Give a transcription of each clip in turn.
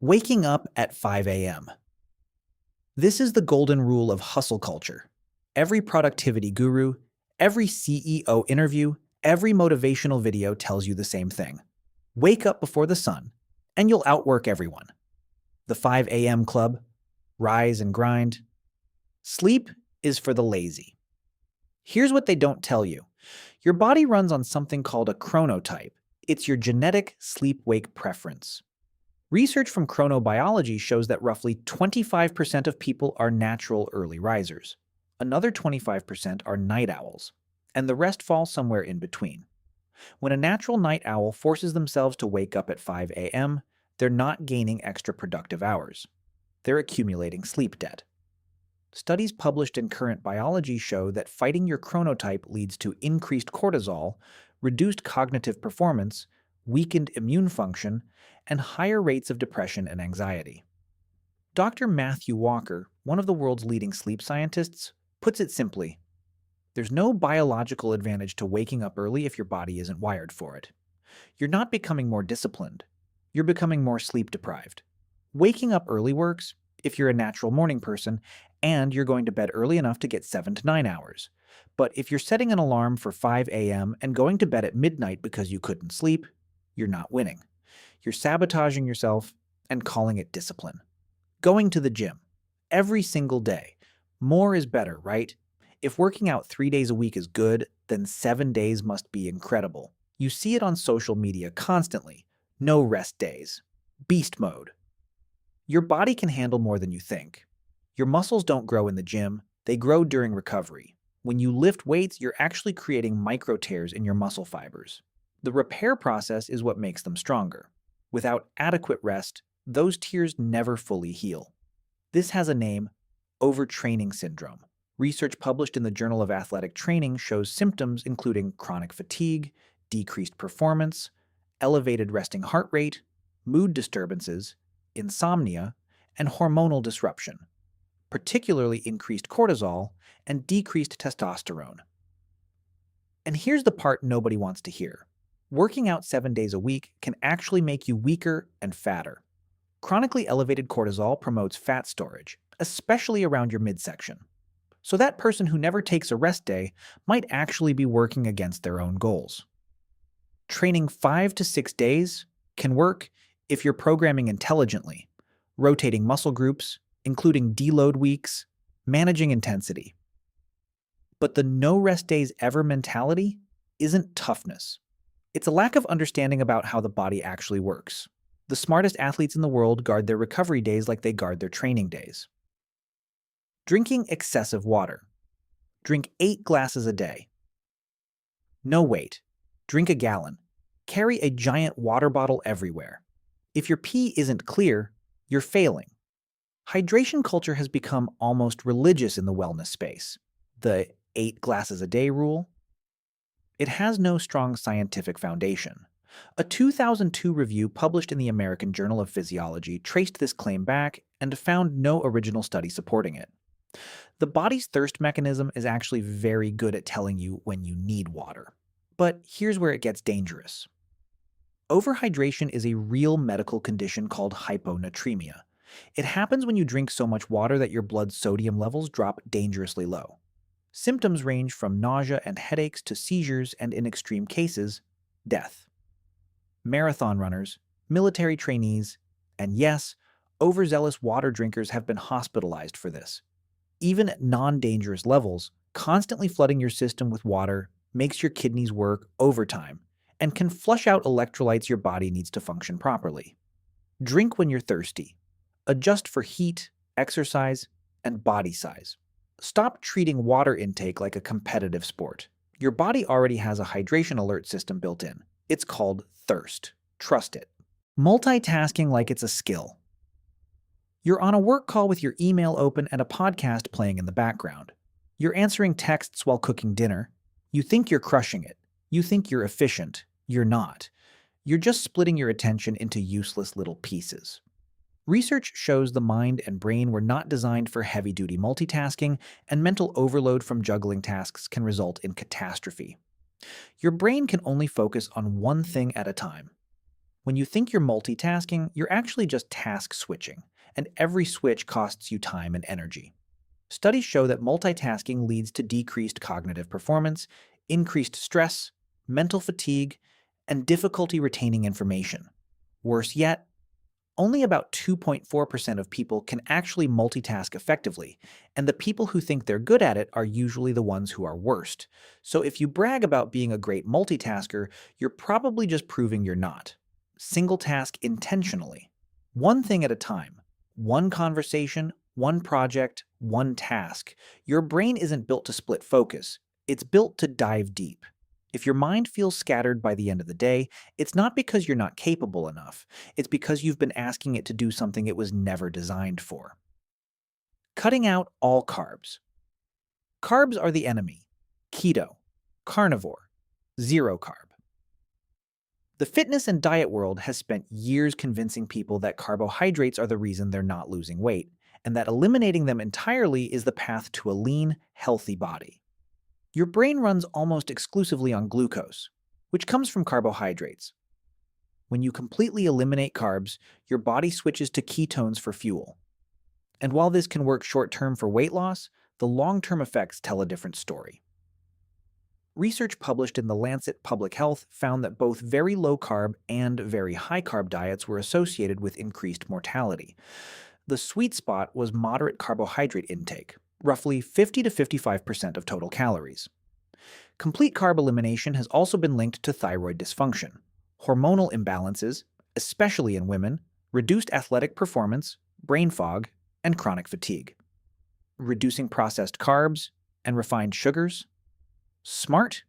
Waking up at 5 a.m. This is the golden rule of hustle culture. Every productivity guru, every CEO interview, every motivational video tells you the same thing. Wake up before the sun, and you'll outwork everyone. The 5 a.m. club, rise and grind. Sleep is for the lazy. Here's what they don't tell you. Your body runs on something called a chronotype. It's your genetic sleep-wake preference. Research from chronobiology shows that roughly 25% of people are natural early risers. Another 25% are night owls, and the rest fall somewhere in between. When a natural night owl forces themselves to wake up at 5 a.m., they're not gaining extra productive hours. They're accumulating sleep debt. Studies published in Current Biology show that fighting your chronotype leads to increased cortisol, reduced cognitive performance, weakened immune function, and higher rates of depression and anxiety. Dr. Matthew Walker, one of the world's leading sleep scientists, puts it simply: there's no biological advantage to waking up early if your body isn't wired for it. You're not becoming more disciplined. You're becoming more sleep deprived. Waking up early works if you're a natural morning person and you're going to bed early enough to get 7 to 9 hours. But if you're setting an alarm for 5 a.m. and going to bed at midnight because you couldn't sleep, you're not winning. You're sabotaging yourself and calling it discipline. Going to the gym every single day. More is better, right? If working out 3 days a week is good, then 7 days must be incredible. You see it on social media constantly. No rest days. Beast mode. Your body can handle more than you think. Your muscles don't grow in the gym, they grow during recovery. When you lift weights, you're actually creating micro tears in your muscle fibers. The repair process is what makes them stronger. Without adequate rest, those tears never fully heal. This has a name: overtraining syndrome. Research published in the Journal of Athletic Training shows symptoms including chronic fatigue, decreased performance, elevated resting heart rate, mood disturbances, insomnia, and hormonal disruption, particularly increased cortisol and decreased testosterone. And here's the part nobody wants to hear. Working out 7 days a week can actually make you weaker and fatter. Chronically elevated cortisol promotes fat storage, especially around your midsection. So that person who never takes a rest day might actually be working against their own goals. Training 5 to 6 days can work if you're programming intelligently, rotating muscle groups, including deload weeks, managing intensity. But the no rest days ever mentality isn't toughness. It's a lack of understanding about how the body actually works. The smartest athletes in the world guard their recovery days like they guard their training days. Drinking excessive water. Drink 8 glasses a day. No, wait. Drink a gallon. Carry a giant water bottle everywhere. If your pee isn't clear, you're failing. Hydration culture has become almost religious in the wellness space. The 8 glasses a day rule? It has no strong scientific foundation. A 2002 review published in the American Journal of Physiology traced this claim back and found no original study supporting it. The body's thirst mechanism is actually very good at telling you when you need water. But here's where it gets dangerous. Overhydration is a real medical condition called hyponatremia. It happens when you drink so much water that your blood sodium levels drop dangerously low. Symptoms range from nausea and headaches to seizures and, in extreme cases, death. Marathon runners, military trainees, and yes, overzealous water drinkers have been hospitalized for this. Even at non-dangerous levels, constantly flooding your system with water makes your kidneys work overtime and can flush out electrolytes your body needs to function properly. Drink when you're thirsty. Adjust for heat, exercise, and body size. Stop treating water intake like a competitive sport. Your body already has a hydration alert system built in. It's called thirst. Trust it. Multitasking like it's a skill. You're on a work call with your email open and a podcast playing in the background. You're answering texts while cooking dinner. You think you're crushing it. You think you're efficient. You're not. You're just splitting your attention into useless little pieces. Research shows the mind and brain were not designed for heavy-duty multitasking, and mental overload from juggling tasks can result in catastrophe. Your brain can only focus on one thing at a time. When you think you're multitasking, you're actually just task switching, and every switch costs you time and energy. Studies show that multitasking leads to decreased cognitive performance, increased stress, mental fatigue, and difficulty retaining information. Worse yet, only about 2.4% of people can actually multitask effectively, and the people who think they're good at it are usually the ones who are worst. So if you brag about being a great multitasker, you're probably just proving you're not. Single task intentionally. One thing at a time. One conversation, one project, one task. Your brain isn't built to split focus. It's built to dive deep. If your mind feels scattered by the end of the day, it's not because you're not capable enough. It's because you've been asking it to do something it was never designed for. Cutting out all carbs. Carbs are the enemy. Keto, carnivore, zero carb. The fitness and diet world has spent years convincing people that carbohydrates are the reason they're not losing weight, and that eliminating them entirely is the path to a lean, healthy body. Your brain runs almost exclusively on glucose, which comes from carbohydrates. When you completely eliminate carbs, your body switches to ketones for fuel. And while this can work short-term for weight loss, the long-term effects tell a different story. Research published in The Lancet Public Health found that both very low-carb and very high-carb diets were associated with increased mortality. The sweet spot was moderate carbohydrate intake, roughly 50 to 55% of total calories. Complete carb elimination has also been linked to thyroid dysfunction, hormonal imbalances, especially in women, reduced athletic performance, brain fog, and chronic fatigue. Reducing processed carbs and refined sugars? Smart?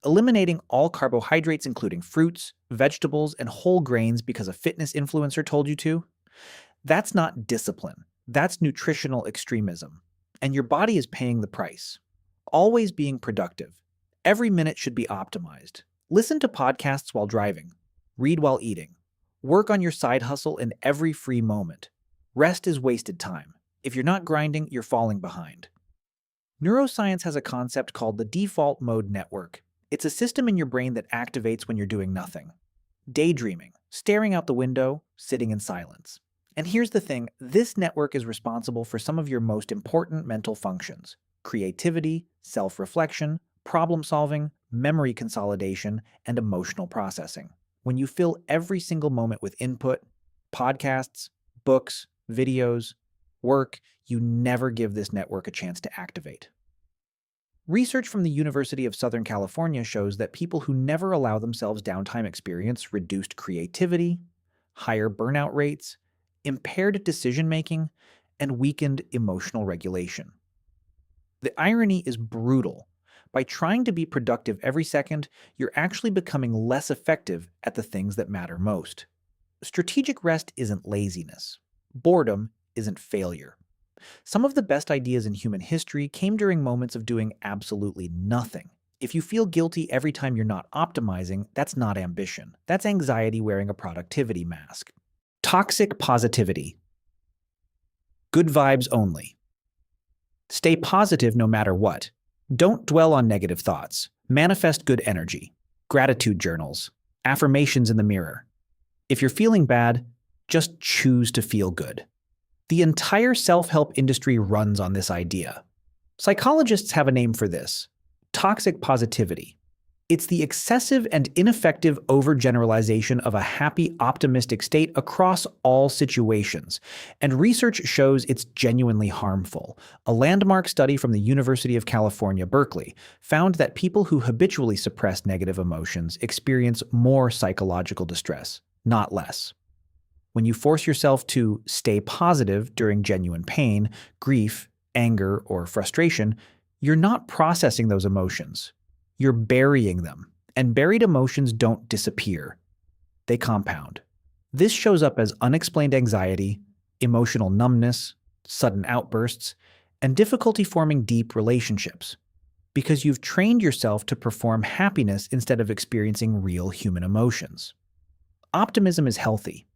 Eliminating all carbohydrates including fruits, vegetables, and whole grains because a fitness influencer told you to? That's not discipline. That's nutritional extremism. And your body is paying the price. Always being productive. Every minute should be optimized. Listen to podcasts while driving. Read while eating. Work on your side hustle in every free moment. Rest is wasted time. If you're not grinding, you're falling behind. Neuroscience has a concept called the default mode network. It's a system in your brain that activates when you're doing nothing. Daydreaming, staring out the window, sitting in silence. And here's the thing, this network is responsible for some of your most important mental functions: creativity, self-reflection, problem-solving, memory consolidation, and emotional processing. When you fill every single moment with input, podcasts, books, videos, work, you never give this network a chance to activate. Research from the University of Southern California shows that people who never allow themselves downtime experience reduced creativity, higher burnout rates, impaired decision-making, and weakened emotional regulation. The irony is brutal. By trying to be productive every second, you're actually becoming less effective at the things that matter most. Strategic rest isn't laziness. Boredom isn't failure. Some of the best ideas in human history came during moments of doing absolutely nothing. If you feel guilty every time you're not optimizing, that's not ambition. That's anxiety wearing a productivity mask. Toxic positivity. Good vibes only. Stay positive no matter what. Don't dwell on negative thoughts. Manifest good energy. Gratitude journals. Affirmations in the mirror. If you're feeling bad, just choose to feel good. The entire self-help industry runs on this idea. Psychologists have a name for this: toxic positivity. It's the excessive and ineffective overgeneralization of a happy, optimistic state across all situations, and research shows it's genuinely harmful. A landmark study from the University of California, Berkeley, found that people who habitually suppress negative emotions experience more psychological distress, not less. When you force yourself to stay positive during genuine pain, grief, anger, or frustration, you're not processing those emotions. You're burying them, and buried emotions don't disappear. They compound. This shows up as unexplained anxiety, emotional numbness, sudden outbursts, and difficulty forming deep relationships, because you've trained yourself to perform happiness instead of experiencing real human emotions. Optimism is healthy.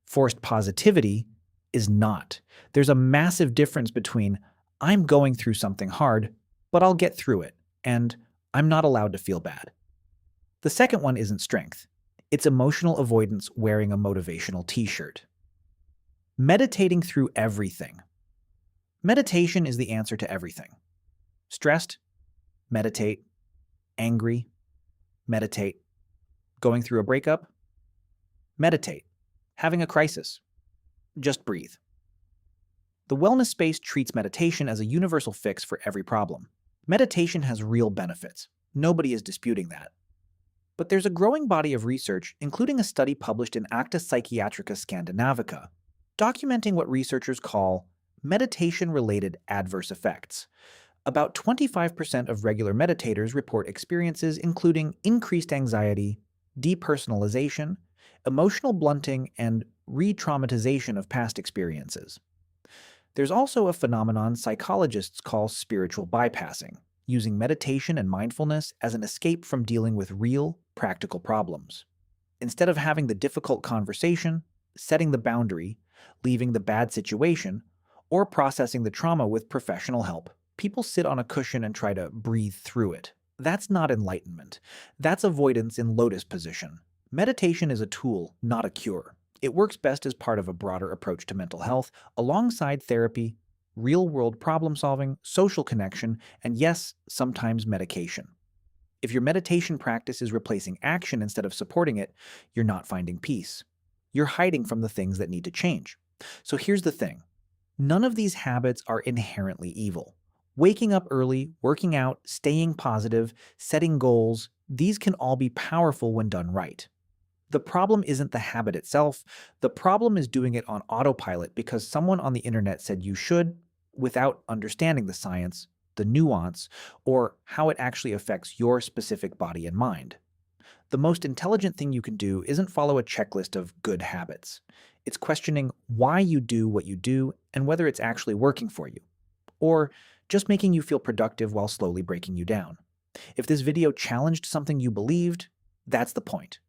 Forced positivity is not. There's a massive difference between "I'm going through something hard, but I'll get through it," and "I'm not allowed to feel bad." The second one isn't strength. It's emotional avoidance wearing a motivational t-shirt. Meditating through everything. Meditation is the answer to everything. Stressed? Meditate. Angry? Meditate. Going through a breakup? Meditate. Having a crisis? Just breathe. The wellness space treats meditation as a universal fix for every problem. Meditation has real benefits. Nobody is disputing that. But there's a growing body of research, including a study published in Acta Psychiatrica Scandinavica, documenting what researchers call meditation-related adverse effects. About 25% of regular meditators report experiences including increased anxiety, depersonalization, emotional blunting, and re-traumatization of past experiences. There's also a phenomenon psychologists call spiritual bypassing, using meditation and mindfulness as an escape from dealing with real, practical problems. Instead of having the difficult conversation, setting the boundary, leaving the bad situation, or processing the trauma with professional help, people sit on a cushion and try to breathe through it. That's not enlightenment. That's avoidance in lotus position. Meditation is a tool, not a cure. It works best as part of a broader approach to mental health, alongside therapy, real-world problem-solving, social connection, and yes, sometimes medication. If your meditation practice is replacing action instead of supporting it, you're not finding peace. You're hiding from the things that need to change. So here's the thing. None of these habits are inherently evil. Waking up early, working out, staying positive, setting goals, these can all be powerful when done right. The problem isn't the habit itself. The problem is doing it on autopilot because someone on the internet said you should, without understanding the science, the nuance, or how it actually affects your specific body and mind. The most intelligent thing you can do isn't follow a checklist of good habits. It's questioning why you do what you do and whether it's actually working for you, or just making you feel productive while slowly breaking you down. If this video challenged something you believed, that's the point.